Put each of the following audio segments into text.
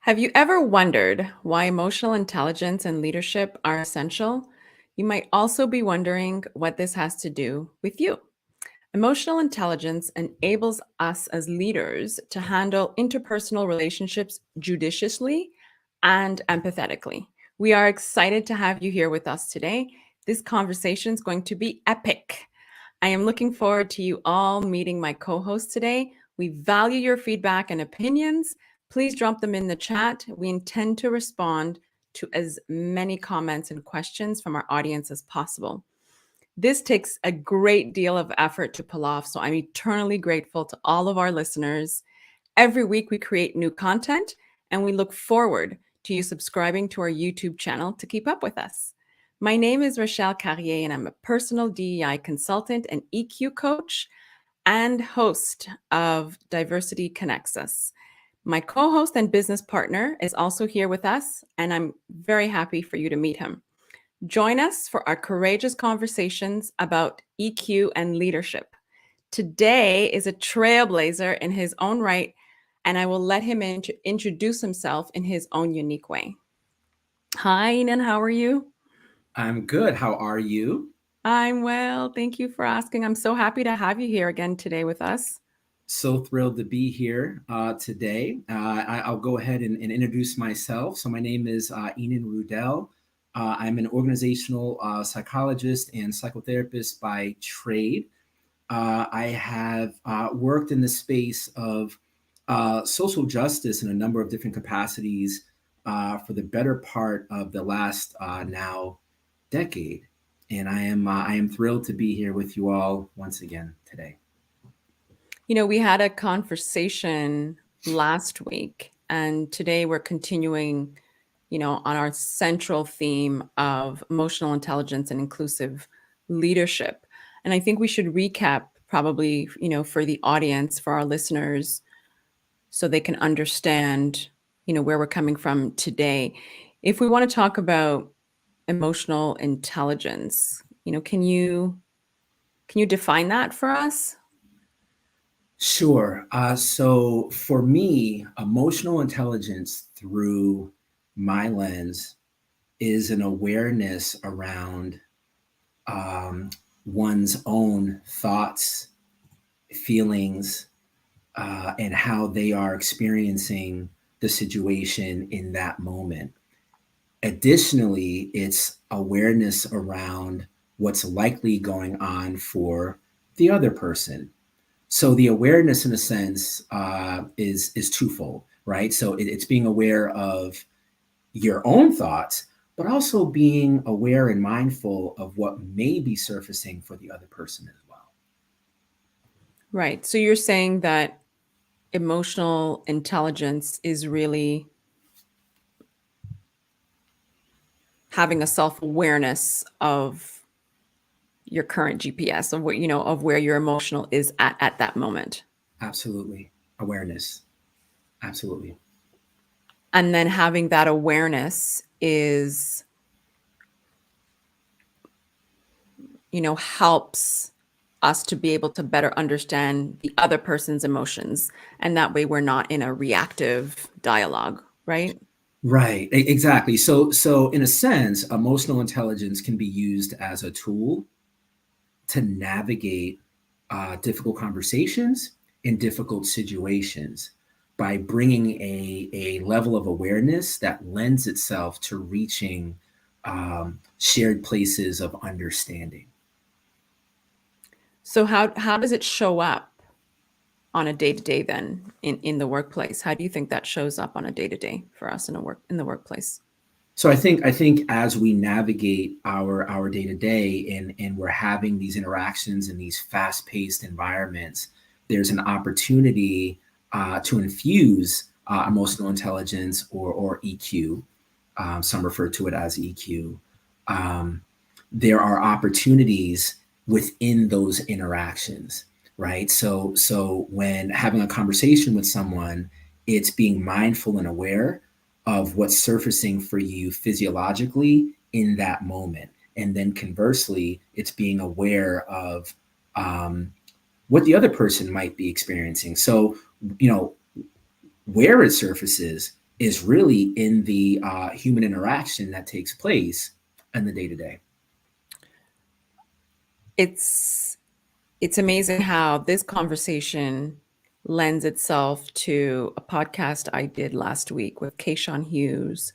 Have you ever wondered why emotional intelligence and leadership are essential? You might also be wondering what this has to do with you. Emotional intelligence enables us as leaders to handle interpersonal relationships judiciously and empathetically. We are excited to have you here with us today. This conversation is going to be epic. I am looking forward to you all meeting my co host today. We value your feedback and opinions. Please drop them in the chat. We intend to respond to as many comments and questions from our audience as possible. This takes a great deal of effort to pull off, so I'm eternally grateful to all of our listeners. Every week, we create new content, and we look forward to you subscribing to our YouTube channel to keep up with us. My name is Rochelle Carrier, and I'm a personal DEI consultant and EQ coach and host of Diversity Connects Us. My co host and business partner is also here with us, and I'm very happy for you to meet him. Join us for our courageous conversations about EQ and leadership. Today is a trailblazer in his own right, and I will let him introduce himself in his own unique way. Hi, Ian, how are you? I'm good. How are you? I'm well. Thank you for asking. I'm so happy to have you here again today with us. So thrilled to be here today. I'll go ahead and introduce myself. So, my name is Enan Rudell. I'm an organizational psychologist and psychotherapist by trade. I have worked in the space of social justice in a number of different capacities for the better part of the last now decade. And I am thrilled to be here with you all once again today. You know, we had a conversation last week, and today we're continuing, on our central theme of emotional intelligence and inclusive leadership. And I think we should recap probably, for the audience, for our listeners, so they can understand, where we're coming from today. If we want to talk about emotional intelligence, can you define that for us? Sure. So for me, emotional intelligence through my lens is an awareness around um, one's own thoughts, feelings, and how they are experiencing the situation in that moment. Additionally, it's awareness around what's likely going on for the other person. So the awareness, in a sense, is twofold, right? So it's being aware of your own thoughts, but also being aware and mindful of what may be surfacing for the other person as well. Right. So you're saying that emotional intelligence is really having a self-awareness of your current GPS, of what of where your emotional is at that moment. Absolutely, awareness. Absolutely. And then having that awareness is, helps us to be able to better understand the other person's emotions. And that way we're not in a reactive dialogue, right? Right, exactly. So in a sense, emotional intelligence can be used as a tool to navigate difficult conversations in difficult situations by bringing a level of awareness that lends itself to reaching shared places of understanding. So how does it show up on a day-to-day then in the workplace? How do you think that shows up on a day-to-day for us in the workplace? So I think as we navigate our day to day and we're having these interactions in these fast paced environments, there's an opportunity to infuse emotional intelligence or EQ. Some refer to it as EQ. Um, there are opportunities within those interactions, right? So when having a conversation with someone, it's being mindful and aware of what's surfacing for you physiologically in that moment. And then conversely, it's being aware of um, what the other person might be experiencing. So, you know, where it surfaces is really in the human interaction that takes place in the day to day. It's amazing how this conversation lends itself to a podcast I did last week with Kayshawn Hughes,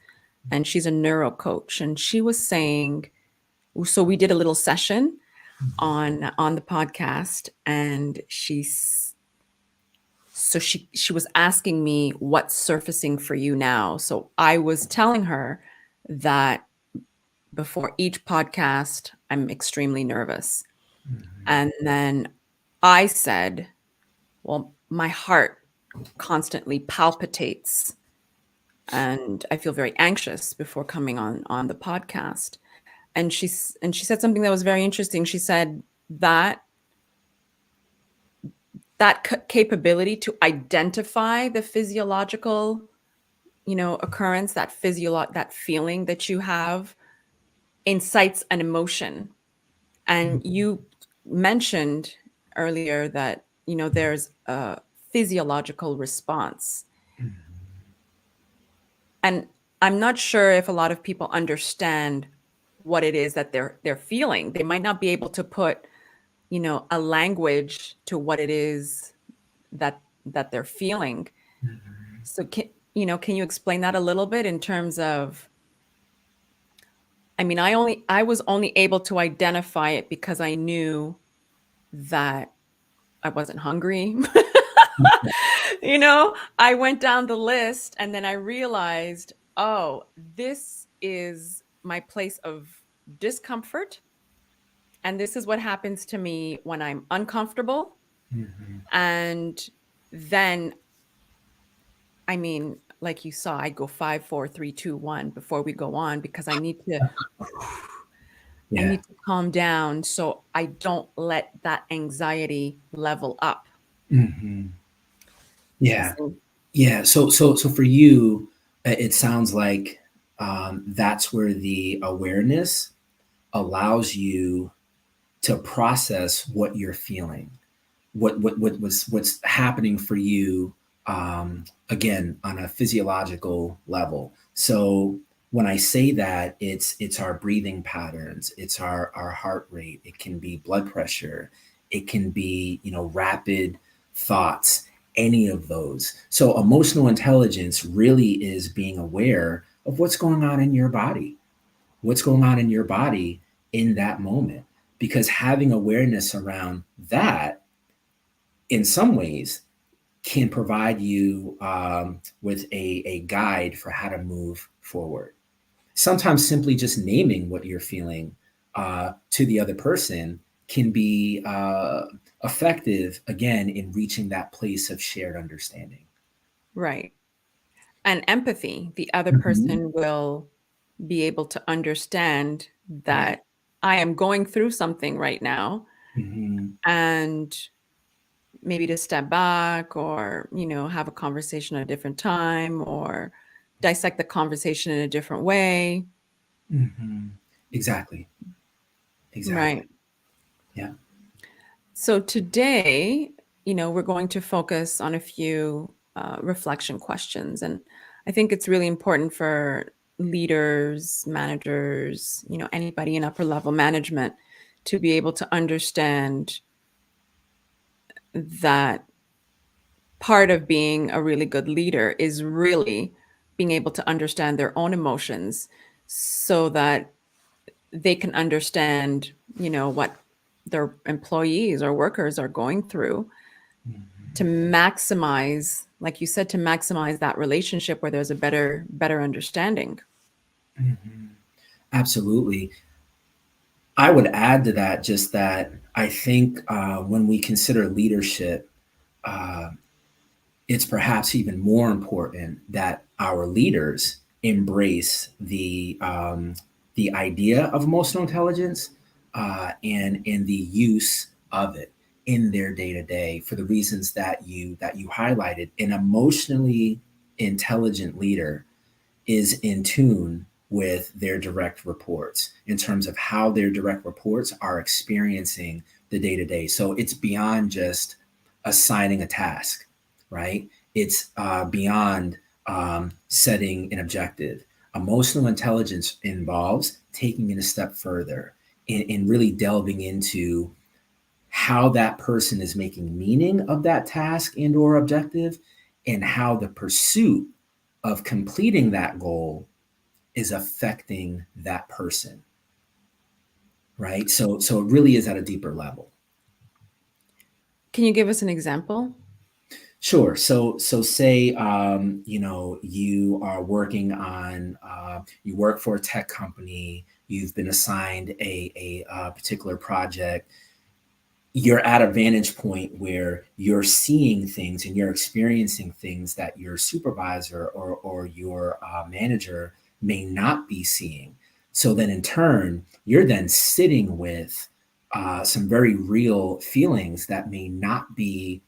and she's a neuro coach, and she was saying, so we did a little session on the podcast, and she was asking me what's surfacing for you now. So I was telling her that before each podcast, I'm extremely nervous. And then I said, well, my heart constantly palpitates and I feel very anxious before coming on the podcast. And she said something that was very interesting. She said that capability to identify the physiological, occurrence, that feeling that you have incites an emotion. And you mentioned earlier that, there's a physiological response. And I'm not sure if a lot of people understand what it is that they're feeling. They might not be able to put, a language to what it is that they're feeling. So can you explain that a little bit in terms of, I mean, I was only able to identify it because I knew that I wasn't hungry. I went down the list and then I realized, oh, this is my place of discomfort. And this is what happens to me when I'm uncomfortable. And then, I mean, like you saw, I go 5, 4, 3, 2, 1 before we go on because I need to Yeah. calm down so I don't let that anxiety level up. Yeah. So, Yeah. So for you, it sounds like that's where the awareness allows you to process what you're feeling, what's happening for you, again on a physiological level. So when I say that, it's our breathing patterns, it's our heart rate, it can be blood pressure, it can be rapid thoughts, any of those. So emotional intelligence really is being aware of what's going on in your body, what's going on in your body in that moment, because having awareness around that in some ways can provide you with a guide for how to move forward. Sometimes simply just naming what you're feeling to the other person can be effective, again, in reaching that place of shared understanding. right. And empathy, the other Mhm. person will be able to understand that I am going through something right now Mhm. and maybe to step back or, have a conversation at a different time or dissect the conversation in a different way. Mhm. Exactly. Exactly. Right. Yeah. So today, we're going to focus on a few reflection questions. And I think it's really important for leaders, managers, anybody in upper level management to be able to understand that part of being a really good leader is really being able to understand their own emotions so that they can understand, what their employees or workers are going through to maximize, like you said, to maximize that relationship where there's a better understanding. Mhm. Absolutely. I would add to that just that I think when we consider leadership, uh, it's perhaps even more important that our leaders embrace the idea of emotional intelligence and the use of it in their day to day for the reasons that you highlighted. An emotionally intelligent leader is in tune with their direct reports in terms of how their direct reports are experiencing the day to day. So it's beyond just assigning a task, right? It's beyond setting an objective. Emotional intelligence involves taking it a step further and really delving into how that person is making meaning of that task and or objective, and how the pursuit of completing that goal is affecting that person, right? So it really is at a deeper level. Can you give us an example? Sure. So say you are working on you work for a tech company. You've been assigned a particular project. You're at a vantage point where you're seeing things and you're experiencing things that your supervisor or your manager may not be seeing. So then, in turn, you're then sitting with some very real feelings that may not be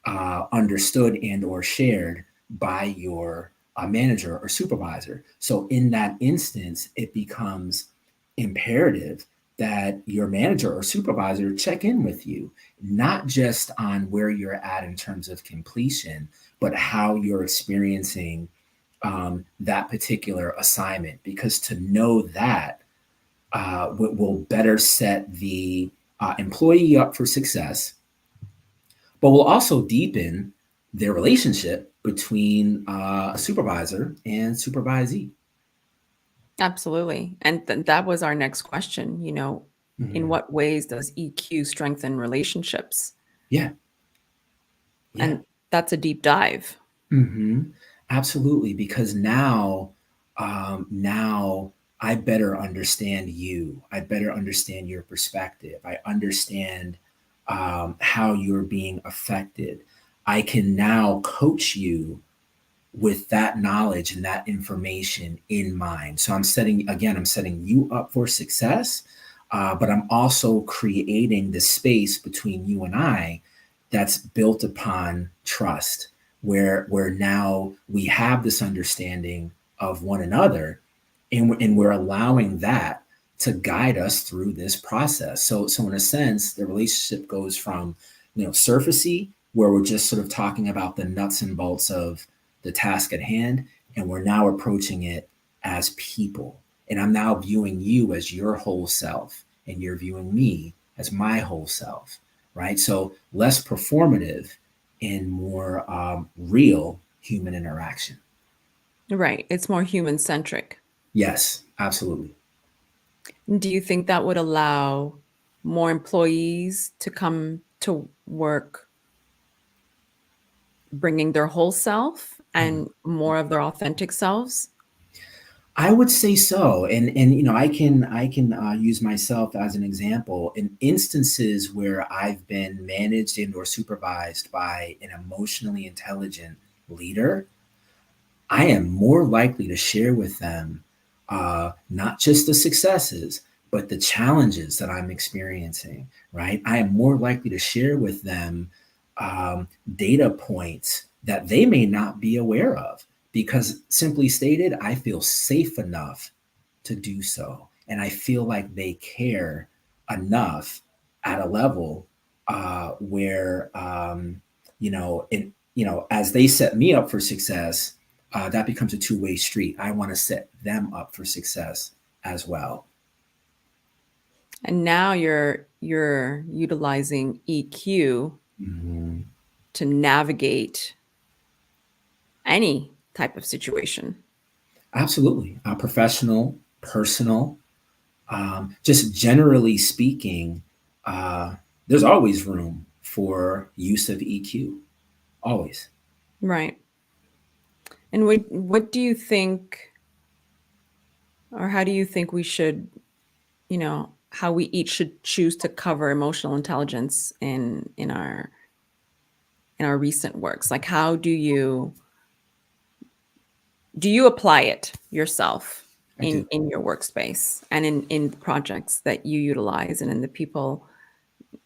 understood and or shared by your manager or supervisor. So in that instance, it becomes imperative that your manager or supervisor check in with you, not just on where you're at in terms of completion, but how you're experiencing that particular assignment. Because to know that will better set the employee up for success, but will also deepen their relationship between a supervisor and supervisee. Absolutely. And that was our next question, in Mhm. what ways does EQ strengthen relationships? Yeah, yeah. And that's a deep dive. Hmm. Absolutely, because now I better understand you. I better understand your perspective. I understand how you're being affected. I can now coach you with that knowledge and that information in mind. So I'm setting you up for success, but I'm also creating the space between you and I that's built upon trust, where now we have this understanding of one another, and we're allowing that to guide us through this process. So in a sense, the relationship goes from surfacey, where we're just sort of talking about the nuts and bolts of the task at hand, and we're now approaching it as people. And I'm now viewing you as your whole self, and you're viewing me as my whole self, right? So less performative and more real human interaction. Right. It's more human centric. Yes, absolutely. Do you think that would allow more employees to come to work bringing their whole self Mhm. and more of their authentic selves? I would say so, and I can use myself as an example. In instances where I've been managed and or supervised by an emotionally intelligent leader, I am more likely to share with them not just the successes, but the challenges that I'm experiencing. Right, I am more likely to share with them data points that they may not be aware of, because simply stated, I feel safe enough to do so. And I feel like they care enough at a level where, as they set me up for success, that becomes a two-way street. I want to set them up for success as well. And now you're utilizing EQ Mhm. to navigate any type of situation. Absolutely. Professional, personal, just generally speaking, uh, there's always room for use of EQ. Always. Right. And what do you think, or how do you think we should, how we each should choose to cover emotional intelligence in our recent works? Like, how do you apply it yourself I do. in your workspace and in the projects that you utilize and in the people,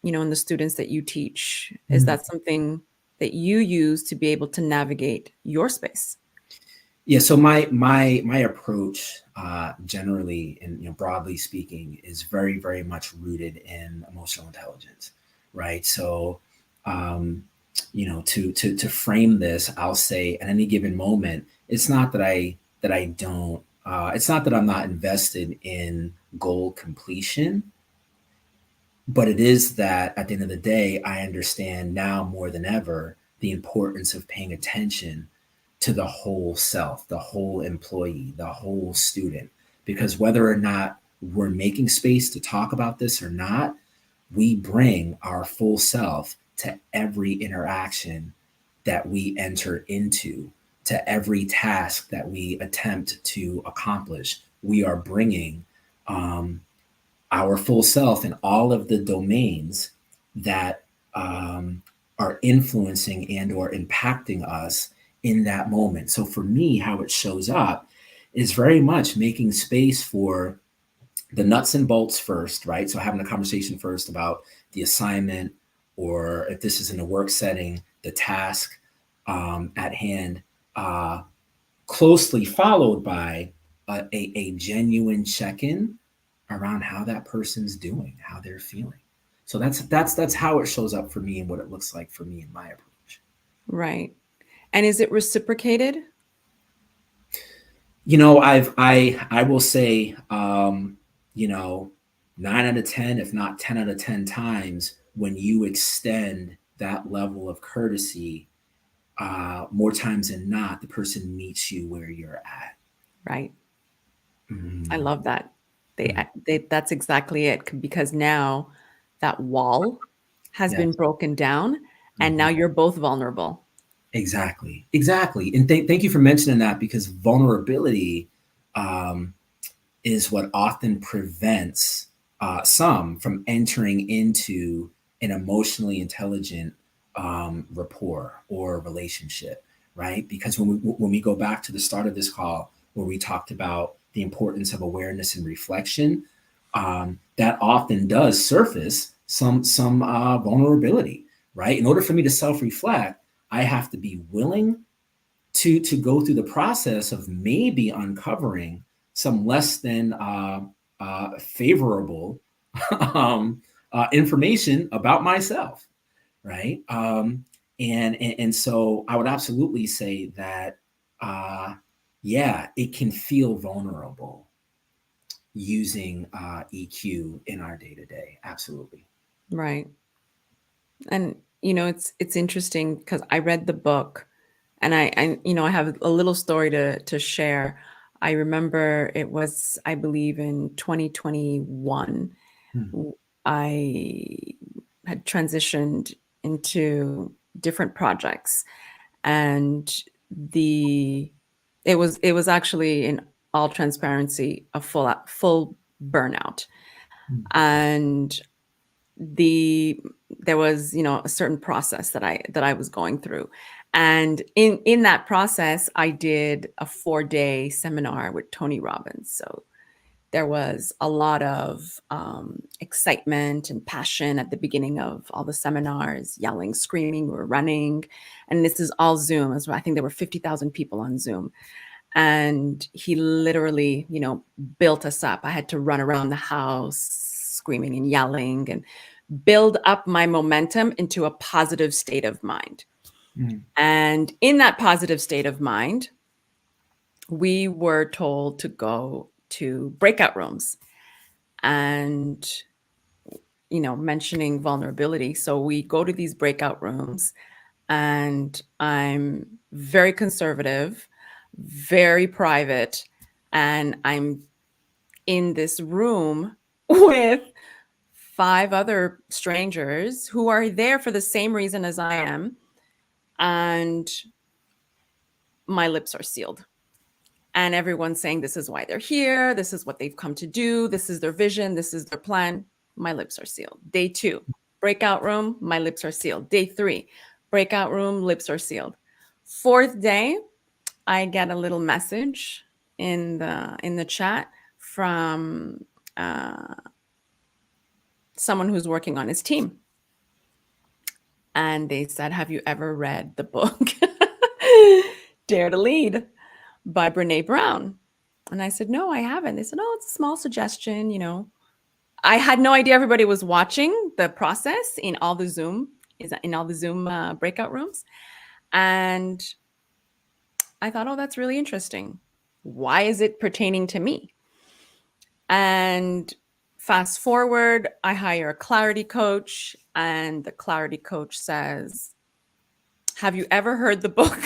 and the students that you teach? Is Mhm. that something that you use to be able to navigate your space? Yeah. So my approach, generally and broadly speaking, is very much rooted in emotional intelligence, right? So um, to frame this, I'll say at any given moment, it's not that I don't. It's not that I'm not invested in goal completion, but it is that at the end of the day, I understand now more than ever the importance of paying attention to the whole self, the whole employee, the whole student. Because whether or not we're making space to talk about this or not, we bring our full self to every interaction that we enter into, to every task that we attempt to accomplish. We are bringing um, our full self in all of the domains that are influencing and or impacting us in that moment. So for me, how it shows up is very much making space for the nuts and bolts first, right? So having a conversation first about the assignment, or if this is in a work setting, the task at hand, closely followed by a genuine check-in around how that person's doing, how they're feeling. So that's how it shows up for me and what it looks like for me in my approach. Right. And is it reciprocated? I will say, 9 out of 10, if not 10 out of 10 times, when you extend that level of courtesy, more times than not, the person meets you where you're at. Right. I Mm, love that. mm, That's exactly it, because now that wall has been yes. broken down, and Mhm. now you're both vulnerable. Exactly. Exactly. And thank you for mentioning that, because vulnerability um, is what often prevents some from entering into an emotionally intelligent rapport or relationship, right? Because when we go back to the start of this call, where we talked about the importance of awareness and reflection, that often does surface some vulnerability, right? In order for me to self reflect, I have to be willing to go through the process of maybe uncovering some less than favorable information about myself, right? And so I would absolutely say that, uh, yeah, it can feel vulnerable using EQ in our day to day. Absolutely. Right. And it's interesting because I read the book, and I have a little story to share. I remember it was, I believe, in 2021. Hmm. I had transitioned into different projects, and the it was actually, in all transparency, a full burnout. Hmm. And there was a certain process that I was going through, and in that process I did a 4-day seminar with Tony Robbins. So there was a lot of excitement and passion at the beginning of all the seminars, yelling, screaming, we were running. And this is all Zoom as well. I think there were 50,000 people on Zoom. And he literally, built us up. I had to run around the house screaming and yelling and build up my momentum into a positive state of mind. Hmm. And in that positive state of mind, we were told to go to breakout rooms and, mentioning vulnerability. So we go to these breakout rooms, and I'm very conservative, very private, and I'm in this room with 5 other strangers who are there for the same reason as I am. And my lips are sealed. And everyone's saying this is why they're here. This is what they've come to do. This is their vision. This is their plan. My lips are sealed. Day 2, breakout room, my lips are sealed. Day 3, breakout room, lips are sealed. 4th day, I get a little message in the chat from uh, someone who's working on his team. And they said, have you ever read the book Dare to Lead by Brene Brown? And I said, no, I haven't. They said, oh, it's a small suggestion. I had no idea everybody was watching the process in all the Zoom is in all the Zoom breakout rooms. And I thought, oh, that's really interesting. Why is it pertaining to me? And fast forward, I hire a clarity coach, and the clarity coach says, have you ever heard the book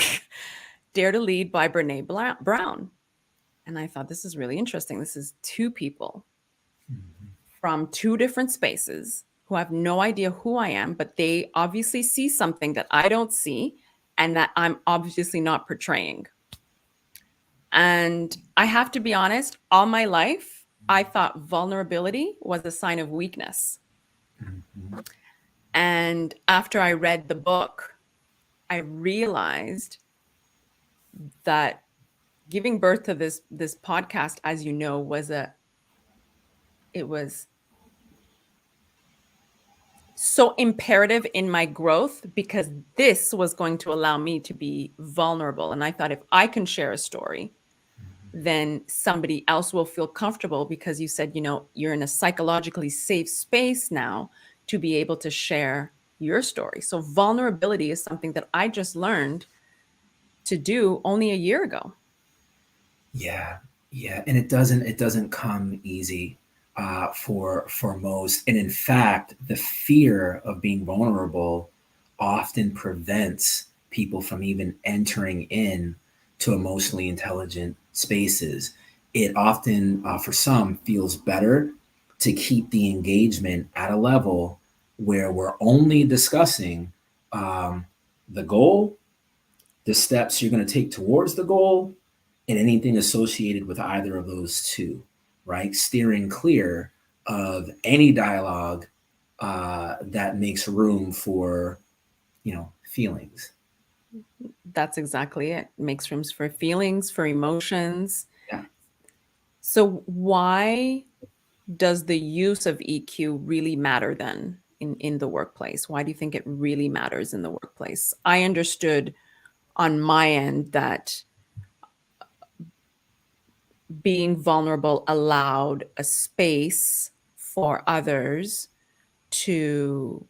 Dare to Lead by Brene Brown? And I thought, this is really interesting. This is two people from two different spaces who have no idea who I am, but they obviously see something that I don't see and that I'm obviously not portraying. And I have to be honest, all my life, I thought vulnerability was a sign of weakness. Mm-hmm. And after I read the book, I realized that giving birth to this podcast, as you know, it was so imperative in my growth, because this was going to allow me to be vulnerable. And I thought, if I can share a story, then somebody else will feel comfortable, because you said, you're in a psychologically safe space now to be able to share your story. So vulnerability is something that I just learned to do only a year ago. Yeah. And it doesn't come easy for most. And in fact, the fear of being vulnerable often prevents people from even entering in to emotionally intelligent spaces. It often, for some, feels better to keep the engagement at a level where we're only discussing the goal, the steps you're going to take towards the goal, and anything associated with either of those two, right? Steering clear of any dialogue that makes room for, feelings. That's exactly it. Makes rooms for feelings, for emotions. Yeah. So why does the use of EQ really matter then in the workplace? Why do you think it really matters in the workplace? I understood on my end that being vulnerable allowed a space for others to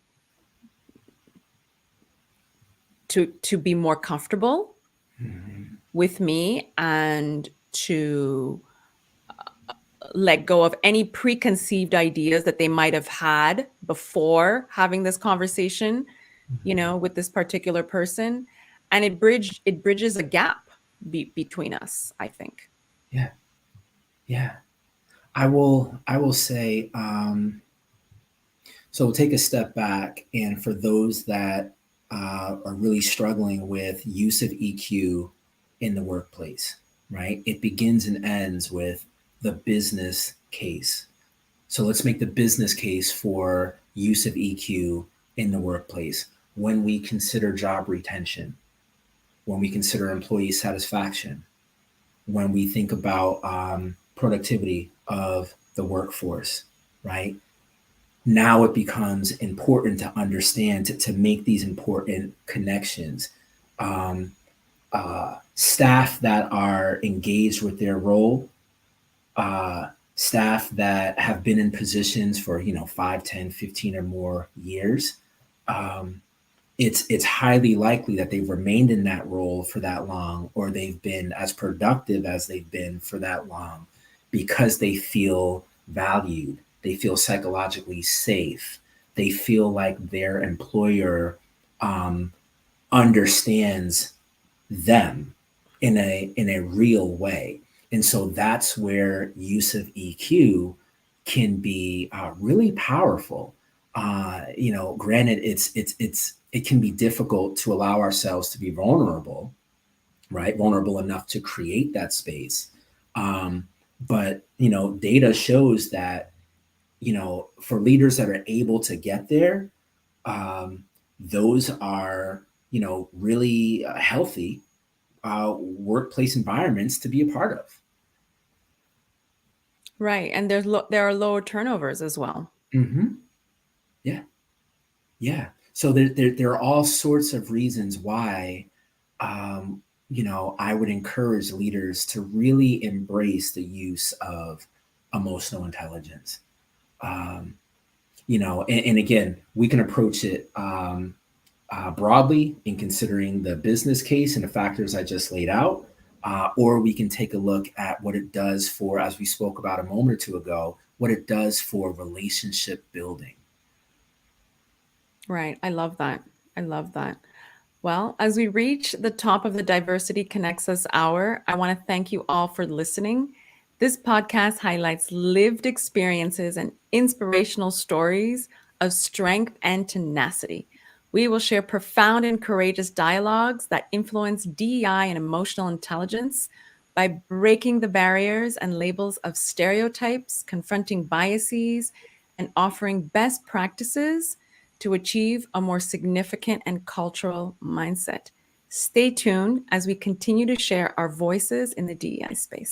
be more comfortable Mm-hmm. with me, and to let go of any preconceived ideas that they might have had before having this conversation, with this particular person. And it bridges a gap between us, I think. Yeah. Yeah. I will say, so we'll take a step back, and for those that are really struggling with use of EQ in the workplace, right? It begins and ends with the business case. So let's make the business case for use of EQ in the workplace. When we consider job retention, when we consider employee satisfaction, when we think about productivity of the workforce, right? Now it becomes important to understand, to make these important connections. Staff that are engaged with their role, staff that have been in positions for 5, 10, 15 or more years, it's highly likely that they've remained in that role for that long, or they've been as productive as they've been for that long, because they feel valued, they feel psychologically safe, they feel like their employer understands them in a real way. And so that's where use of EQ can be really powerful. Granted, it can be difficult to allow ourselves to be vulnerable, right? Vulnerable enough to create that space. But data shows that for leaders that are able to get there, those are really healthy workplace environments to be a part of. Right. And there are lower turnovers as well. Mm-hmm. Yeah. So there are all sorts of reasons why, I would encourage leaders to really embrace the use of emotional intelligence. And again, we can approach it broadly in considering the business case and the factors I just laid out, or we can take a look at what it does for, as we spoke about a moment or two ago, what it does for relationship building. Right. I love that. I love that. Well, as we reach the top of the Diversity Connects Us hour, I want to thank you all for listening. This podcast highlights lived experiences and inspirational stories of strength and tenacity. We will share profound and courageous dialogues that influence DEI and emotional intelligence by breaking the barriers and labels of stereotypes, confronting biases, and offering best practices to achieve a more significant and cultural mindset. Stay tuned as we continue to share our voices in the DEI space.